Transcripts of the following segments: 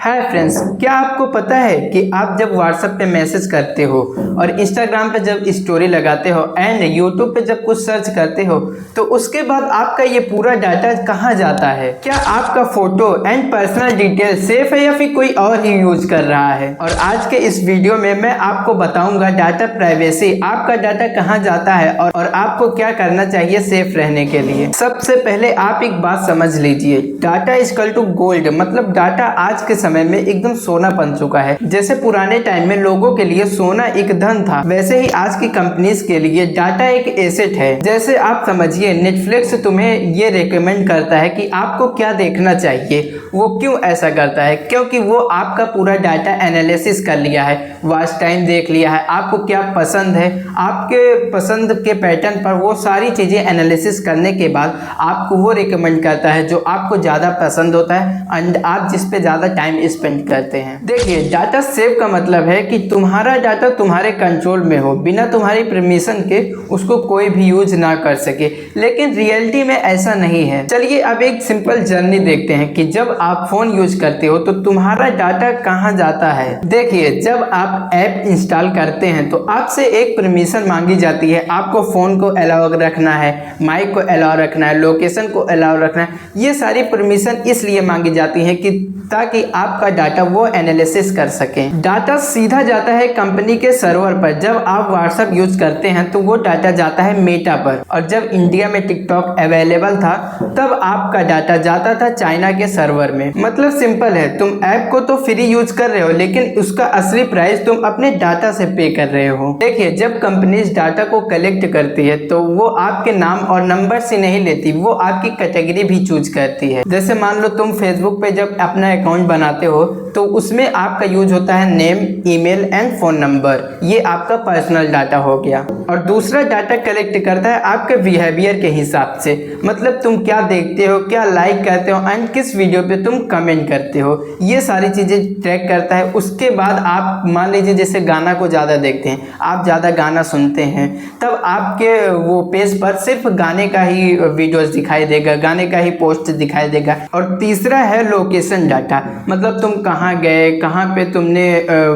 Hi friends, क्या आपको पता है कि आप जब व्हाट्सएप पे मैसेज करते हो और इंस्टाग्राम पे जब स्टोरी लगाते हो एंड यूट्यूब पे जब कुछ सर्च करते हो तो उसके बाद आपका ये पूरा डाटा कहाँ जाता है? क्या आपका photo and personal detail safe है या फिर कोई और ही यूज कर रहा है? और आज के इस वीडियो में मैं आपको बताऊंगा डाटा प्राइवेसी, आपका डाटा कहाँ जाता है और आपको क्या करना चाहिए सेफ रहने के लिए। सबसे पहले आप एक बात समझ लीजिए, डाटा इक्वल टू गोल्ड, मतलब डाटा आज के समय में एकदम सोना बन चुका है। जैसे पुराने टाइम में लोगों के लिए सोना एक धन था, वैसे ही आज की कंपनीज के लिए डाटा एक एसेट है। जैसे आप समझिए नेटफ्लिक्स तुम्हें ये रेकमेंड करता है कि आपको क्या देखना चाहिए। वो क्यों ऐसा करता है? क्योंकि वो आपका पूरा डाटा एनालिसिस कर लिया है, वॉच टाइम देख लिया है, आपको क्या पसंद है, आपके पसंद के पैटर्न पर वो सारी चीजें एनालिसिस करने के बाद आपको वो रिकमेंड करता है जो आपको ज्यादा पसंद होता है एंड आप जिस पे ज्यादा टाइम स्पेंड करते हैं। देखिए, डाटा सेव का मतलब है कि तुम्हारा डाटा तुम्हारे कंट्रोल में हो, बिना तुम्हारी परमिशन के उसको कोई भी यूज ना कर सके। लेकिन रियलिटी में ऐसा नहीं है। चलिए अब एक सिंपल जर्नी देखते हैं कि जब आप फोन यूज करते हो तो तुम्हारा डाटा कहाँ जाता है। देखिए, जब आप ऐप इंस्टॉल करते हैं तो आपसे एक परमिशन मांगी जाती है। आपको फोन को अलाउ रखना है, माइक को अलाउ रखना है, लोकेशन को अलाउ रखना है। ये सारी परमिशन इसलिए मांगी जाती है कि ताकि आपका डाटा वो एनालिसिस कर सके। डाटा सीधा जाता है कंपनी के सर्वर पर। जब आप व्हाट्सएप यूज करते हैं तो वो डाटा जाता है मेटा पर, और जब इंडिया में टिकटॉक अवेलेबल था तब आपका डाटा जाता था चाइना के सर्वर में। मतलब सिंपल है, तुम ऐप को तो फ्री यूज कर रहे हो लेकिन उसका असली प्राइस तुम अपने डाटा से पे कर रहे हो। देखिए, जब कंपनीज डाटा को कलेक्ट करती है तो वो आपके नाम और नंबर से नहीं लेती, वो आपकी कैटेगरी भी चूज करती है। जैसे मान लो तुम फेसबुक पे जब अपना अकाउंट बनाते हो तो उसमें आपका यूज होता है name, email and phone number. ये आपका पर्सनल डाटा हो गया। और दूसरा डाटा कलेक्ट करता है आपके बिहेवियर के हिसाब से, मतलब तुम क्या देखते हो, क्या लाइक करते हो एंड किस वीडियो पे तुम कमेंट करते हो, ये सारी चीजें ट्रैक करता है। उसके बाद आप मान लीजिए जैसे गाना को ज्यादा देखते हैं, आप ज्यादा गाना सुनते हैं, तब आपके वो पेज पर सिर्फ गाने का ही वीडियोस दिखाई देगा, गाने का ही पोस्ट दिखाई देगा। और तीसरा है लोकेशन डाटा, मतलब तुम कहाँ गए, कहाँ पे तुमने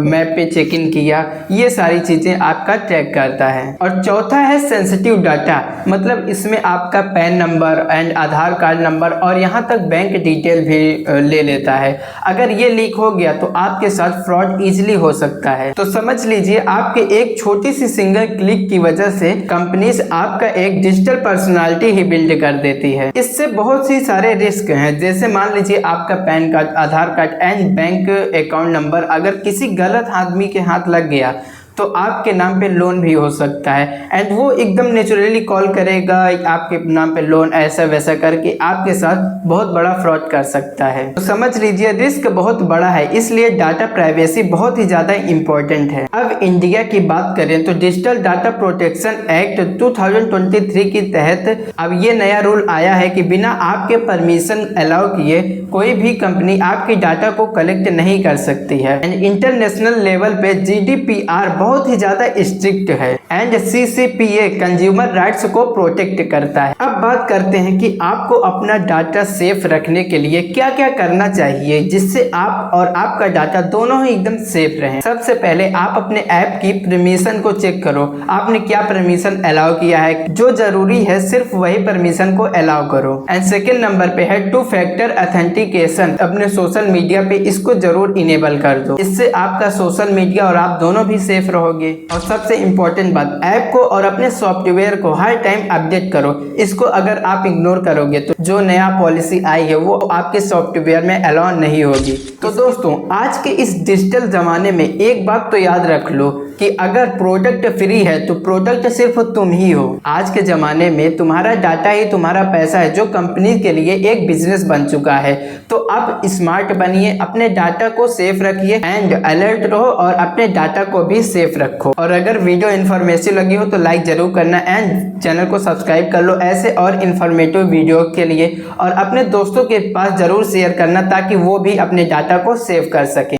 मैप पे चेक इन किया, ये सारी चीजें आपका ट्रैक करता है। और चौथा है सेंसिटिव डाटा, मतलब इसमें आपका pan number and Aadhaar card number और यहाँ तक बैंक डिटेल भी ले लेता है। अगर ये लीक हो गया तो आपके साथ फ्रॉड इजीली हो सकता है। तो समझ लीजिए, आपके एक छोटी सी सिंगल क्लिक की वजह से कंपनीज आपका एक डिजिटल पर्सनालिटी ही बिल्ड कर देती है। इससे बहुत सी सारे रिस्क हैं। जैसे मान लीजिए आपका pan card, Aadhaar card and bank account number अगर किसी गलत आदमी के हाथ लग गया तो आपके नाम पे लोन भी हो सकता है एंड वो एकदम नेचुरली कॉल करेगा आपके नाम पे लोन, ऐसा वैसा करके आपके साथ बहुत बड़ा फ्रॉड कर सकता है। तो समझ लीजिए रिस्क बहुत बड़ा है, इसलिए डाटा प्राइवेसी बहुत ही ज्यादा इंपॉर्टेंट है। अब इंडिया की बात करें तो डिजिटल डाटा प्रोटेक्शन एक्ट 2023 के तहत अब ये नया रूल आया है कि बिना आपके परमिशन अलाउ किए कोई भी कंपनी आपकी डाटा को कलेक्ट नहीं कर सकती है। एंड इंटरनेशनल लेवल पे GDPR बहुत ही ज्यादा स्ट्रिक्ट है एंड CCPA कंज्यूमर राइट्स को प्रोटेक्ट करता है। अब बात करते हैं कि आपको अपना डाटा सेफ रखने के लिए क्या क्या करना चाहिए जिससे आप और आपका डाटा दोनों ही एकदम सेफ रहें। सबसे पहले आप अपने ऐप की परमिशन को चेक करो, आपने क्या परमिशन अलाउ किया है। जो जरूरी है सिर्फ वही परमिशन को अलाउ करो। एंड सेकेंड नंबर पे है 2 फैक्टर ऑथेंटिकेशन। अपने सोशल मीडिया पे इसको जरूर इनेबल कर दो, इससे आपका सोशल मीडिया और आप दोनों भी सेफ रहोगे। और सबसे इंपॉर्टेंट बात, ऐप को और अपने सॉफ्टवेयर को हर टाइम अपडेट करो। इसको अगर आप इग्नोर करोगे तो जो नया पॉलिसी आई है वो आपके सॉफ्टवेयर में अलाउ नहीं होगी। तो दोस्तों, आज के इस डिजिटल जमाने में एक बात तो याद रख लो कि अगर प्रोडक्ट फ्री है तो प्रोडक्ट सिर्फ तुम ही हो। आज के जमाने में तुम्हारा डाटा ही तुम्हारा पैसा है, जो कंपनी के लिए एक बिजनेस बन चुका है। तो अब स्मार्ट बनिए, अपने डाटा को सेफ रखिए एंड अलर्ट रहो और अपने डाटा को भी सेफ रखो। और अगर वीडियो इन्फॉर्मेटिव लगी हो तो लाइक जरूर करना एंड चैनल को सब्सक्राइब कर लो ऐसे और इन्फॉर्मेटिव वीडियो के लिए। और अपने दोस्तों के पास जरूर शेयर करना ताकि वो भी अपने डाटा को सेव कर सके।